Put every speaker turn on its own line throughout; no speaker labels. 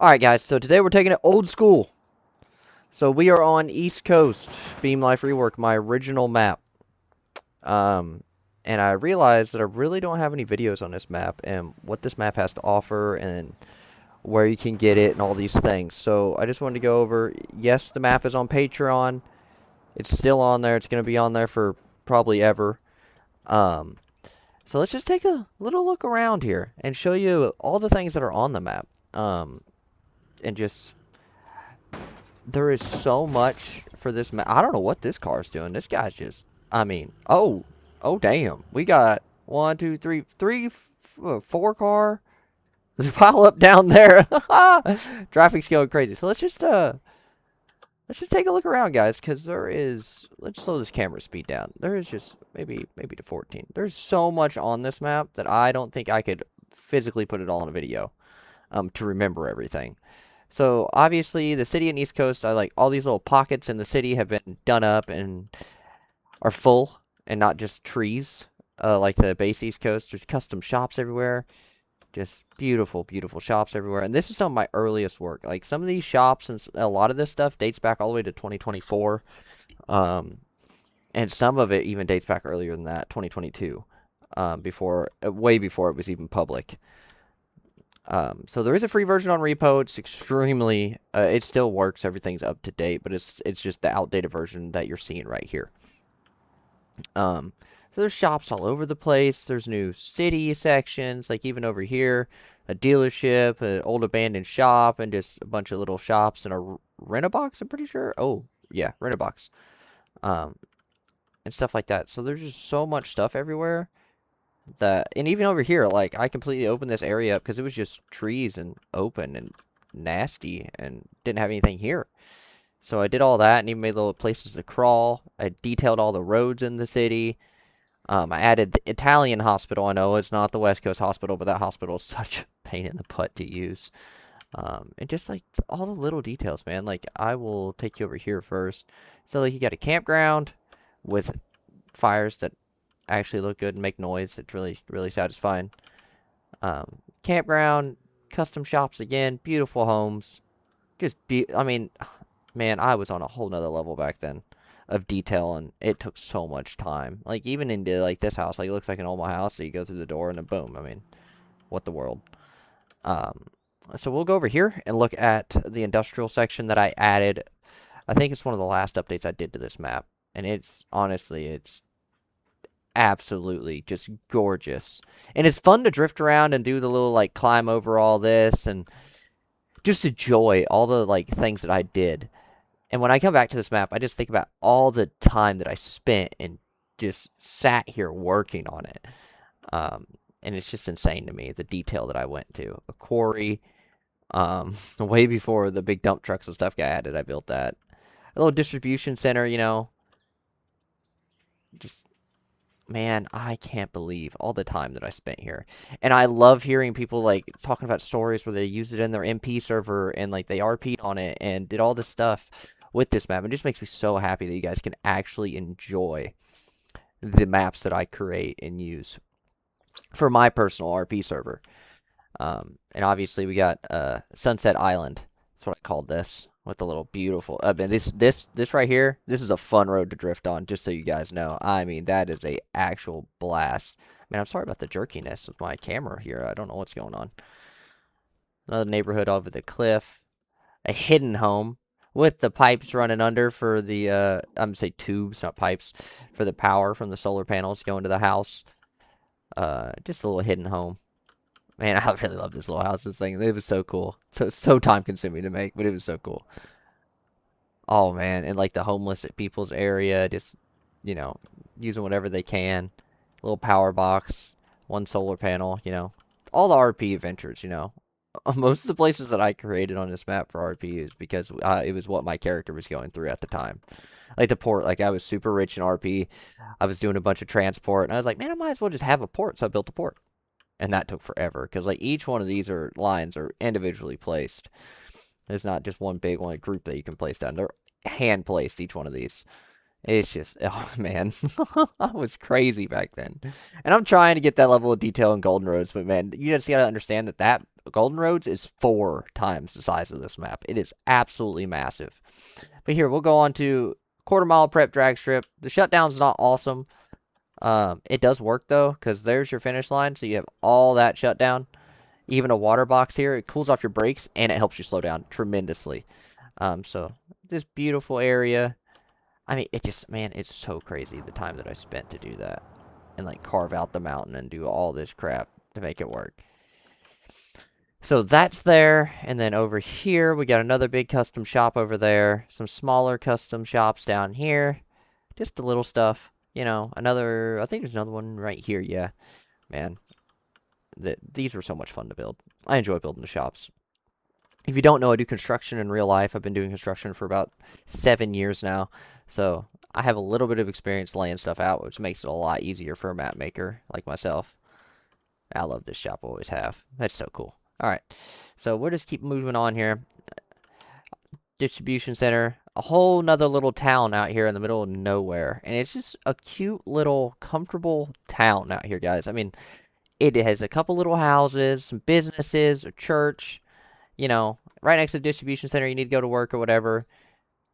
Alright guys, so today we're taking it old school. So we are on East Coast, Beam Life Rework, my original map. Um, and I realized that I really don't have any videos on this map and what this map has to offer and where you can get it and all these things. So I just wanted to go over, yes, the map is on Patreon. It's still on there. It's going to be on there for probably ever. Um, so let's just take a little look around here and show you all the things that are on the map. And just there is so much for this map. I don't know what this car is doing. This guy's just, I mean, oh damn. We got one, two, three, four car. There's a pile up down there. Traffic's going crazy. So let's just take a look around, guys, because there is. Let's slow this camera speed down. There is just maybe to 14. There's so much on this map that I don't think I could physically put it all in a video, to remember everything. So obviously the city and East Coast, I like all these little pockets in the city have been done up and are full and not just trees. Like the base East Coast, there's custom shops everywhere. Just beautiful, beautiful shops everywhere. And this is some of my earliest work. Like some of these shops and a lot of this stuff dates back all the way to 2024. Um, and some of it even dates back earlier than that, 2022. Way before it was even public. So there is a free version on repo. It's extremely, it still works. Everything's up to date, but it's just the outdated version that you're seeing right here. So there's shops all over the place. There's new city sections, like even over here, a dealership, an old abandoned shop, and just a bunch of little shops and a rent-a-box, I'm pretty sure. Oh, yeah, rent-a-box. Um, and stuff like that. So there's just so much stuff everywhere that, and even over here, like I completely opened this area up because it was just trees and open and nasty and didn't have anything here. So I did all that and even made little places to crawl. I detailed all the roads in the city. I added the Italian hospital. I know it's not the West Coast hospital, but that hospital is such a pain in the butt to use. And just like all the little details, man. Like I will take you over here first. So like you got a campground with fires that actually look good and make noise. It's really, really satisfying. Campground, custom shops again, beautiful homes. I mean, man, I was on a whole nother level back then of detail, and it took so much time. Like even into like this house, like it looks like an old house. So you go through the door and then boom. I mean, what the world. Um, so we'll go over here and look at the industrial section that I added. I think it's one of the last updates I did to this map, and it's honestly, it's absolutely just gorgeous. And it's fun to drift around and do the little like climb over all this and just enjoy all the like things that I did. And when I come back to this map, I just think about all the time that I spent and just sat here working on it. Um, and it's just insane to me, the detail that I went to. A quarry, way before the big dump trucks and stuff got added, I built that. A little distribution center, just man, I can't believe all the time that I spent here. And I love hearing people like talking about stories where they used it in their MP server and like they RP'd on it and did all this stuff with this map. It just makes me so happy that you guys can actually enjoy the maps that I create and use for my personal RP server. And obviously we got Sunset Island. That's what I called this. With the little beautiful, I mean, this right here, this is a fun road to drift on, just so you guys know. I mean, that is a actual blast. Man, I'm sorry about the jerkiness with my camera here. I don't know what's going on. Another neighborhood over the cliff. A hidden home with the pipes running under for the, I'm gonna say tubes, not pipes, for the power from the solar panels going to the house. Just a little hidden home. Man, I really love this little house. This thing, it was so cool. So time consuming to make, but it was so cool. Oh man, and like the homeless people's area, just using whatever they can. Little power box, one solar panel, all the RP adventures, Most of the places that I created on this map for RP is because it was what my character was going through at the time. Like the port, like I was super rich in RP. I was doing a bunch of transport, and I was like, man, I might as well just have a port, so I built a port. And that took forever, because like each one of these lines are individually placed. There's not just one big one group that you can place down. They're hand placed, each one of these. It's just, oh man, I was crazy back then. And I'm trying to get that level of detail in Golden Roads, but man, you just gotta understand that Golden Roads is 4 times the size of this map. It is absolutely massive. But here, we'll go on to quarter-mile prep drag strip. The shutdown's not awesome. It does work, though, because there's your finish line, so you have all that shut down. Even a water box here, it cools off your brakes, and it helps you slow down tremendously. So this beautiful area. I mean, it just, man, it's so crazy the time that I spent to do that. And, like, carve out the mountain and do all this crap to make it work. So that's there, and then over here, we got another big custom shop over there. Some smaller custom shops down here. Just the little stuff. You know, another, I think there's another one right here, yeah. Man, these were so much fun to build. I enjoy building the shops. If you don't know, I do construction in real life. I've been doing construction for about 7 years now. So I have a little bit of experience laying stuff out, which makes it a lot easier for a map maker like myself. I love this shop, always have. That's so cool. Alright, so we'll just keep moving on here. Distribution center. A whole nother little town out here in the middle of nowhere. And it's just a cute little comfortable town out here, guys. I mean, it has a couple little houses, some businesses, a church. You know, right next to the distribution center, you need to go to work or whatever.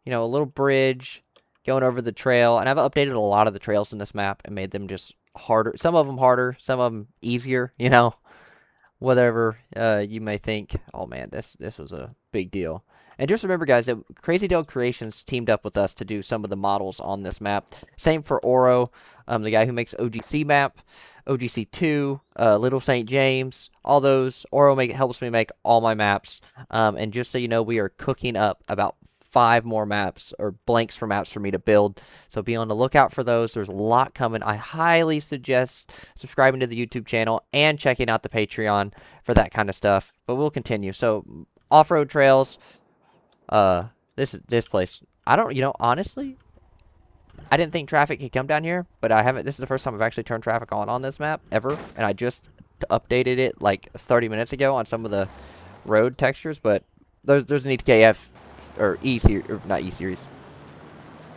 You know, a little bridge going over the trail. And I've updated a lot of the trails in this map and made them just harder. Some of them harder, some of them easier, you know. Whatever you may think. Oh man, this was a big deal. And just remember, guys, that Crazy Dale Creations teamed up with us to do some of the models on this map. Same for Oro, the guy who makes OGC map, OGC 2, Little St. James, all those. Oro helps me make all my maps. And just so you know, we are cooking up about 5 more maps or blanks for maps for me to build. So be on the lookout for those. There's a lot coming. I highly suggest subscribing to the YouTube channel and checking out the Patreon for that kind of stuff. But we'll continue. So off-road trails. This place. I don't, you know, honestly, I didn't think traffic could come down here, but I haven't. This is the first time I've actually turned traffic on this map ever, and I just updated it like 30 minutes ago on some of the road textures. But there's an ETKF or E series, or not E series,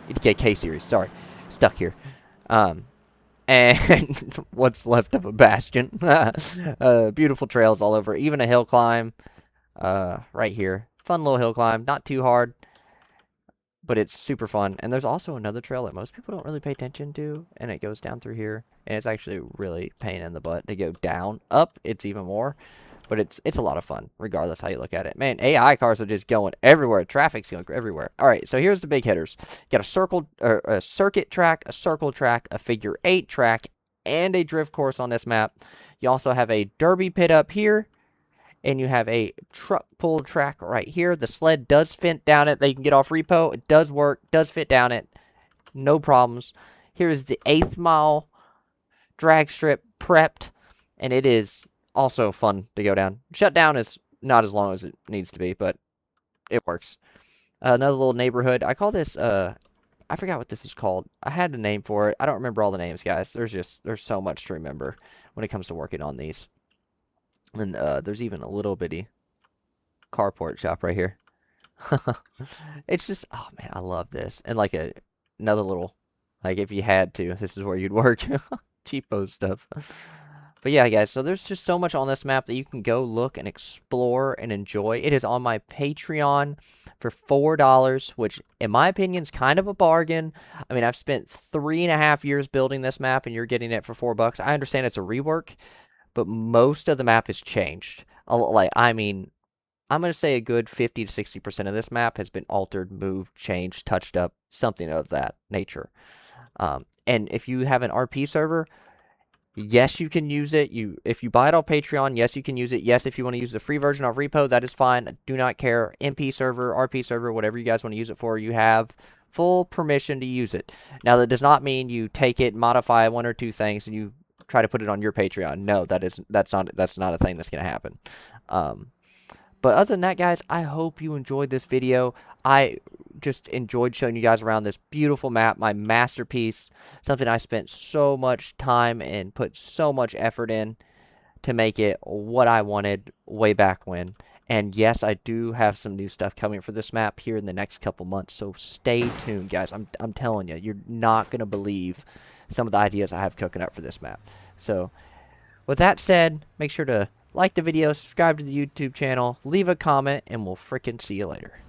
ETKK series. Sorry, stuck here. And what's left of a bastion. Beautiful trails all over, even a hill climb. Right here. Fun little hill climb, not too hard, but it's super fun. And there's also another trail that most people don't really pay attention to, and it goes down through here, and it's actually really pain in the butt to go down. Up, it's even more, but it's a lot of fun, regardless how you look at it. Man, AI cars are just going everywhere. Traffic's going everywhere. All right, so here's the big hitters. You got a circuit track, a circle track, a figure 8 track, and a drift course on this map. You also have a derby pit up here. And you have a truck pull track right here. The sled does fit down it. They can get off repo. It does work. Does fit down it. No problems. Here is the 8th mile drag strip prepped. And it is also fun to go down. Shutdown is not as long as it needs to be, but it works. Another little neighborhood. I call this, I forgot what this is called. I had a name for it. I don't remember all the names, guys. There's so much to remember when it comes to working on these. And there's even a little bitty carport shop right here. It's just, oh man, I love this. And like another little, like if you had to, this is where you'd work. Cheapo stuff. But yeah, guys, so there's just so much on this map that you can go look and explore and enjoy. It is on my Patreon for $4, which in my opinion is kind of a bargain. I mean, I've spent 3.5 years building this map and you're getting it for $4. I understand it's a rework, but most of the map has changed. Like, I mean, I'm going to say a good 50 to 60% of this map has been altered, moved, changed, touched up, something of that nature. And if you have an RP server, yes, you can use it. If you buy it off Patreon, yes, you can use it. Yes, if you want to use the free version of repo, that is fine. I do not care. MP server, RP server, whatever you guys want to use it for, you have full permission to use it. Now, that does not mean you take it, modify 1 or 2 things, and you try to put it on your Patreon. No, that's not a thing that's going to happen. But other than that, guys, I hope you enjoyed this video. I just enjoyed showing you guys around this beautiful map, my masterpiece, something I spent so much time and put so much effort in to make it what I wanted way back when. And yes, I do have some new stuff coming for this map here in the next couple months, so stay tuned, guys. I'm telling you, you're not going to believe some of the ideas I have cooking up for this map. So, with that said, make sure to Like the video, subscribe to the YouTube channel, leave a comment, and we'll frickin' see you later.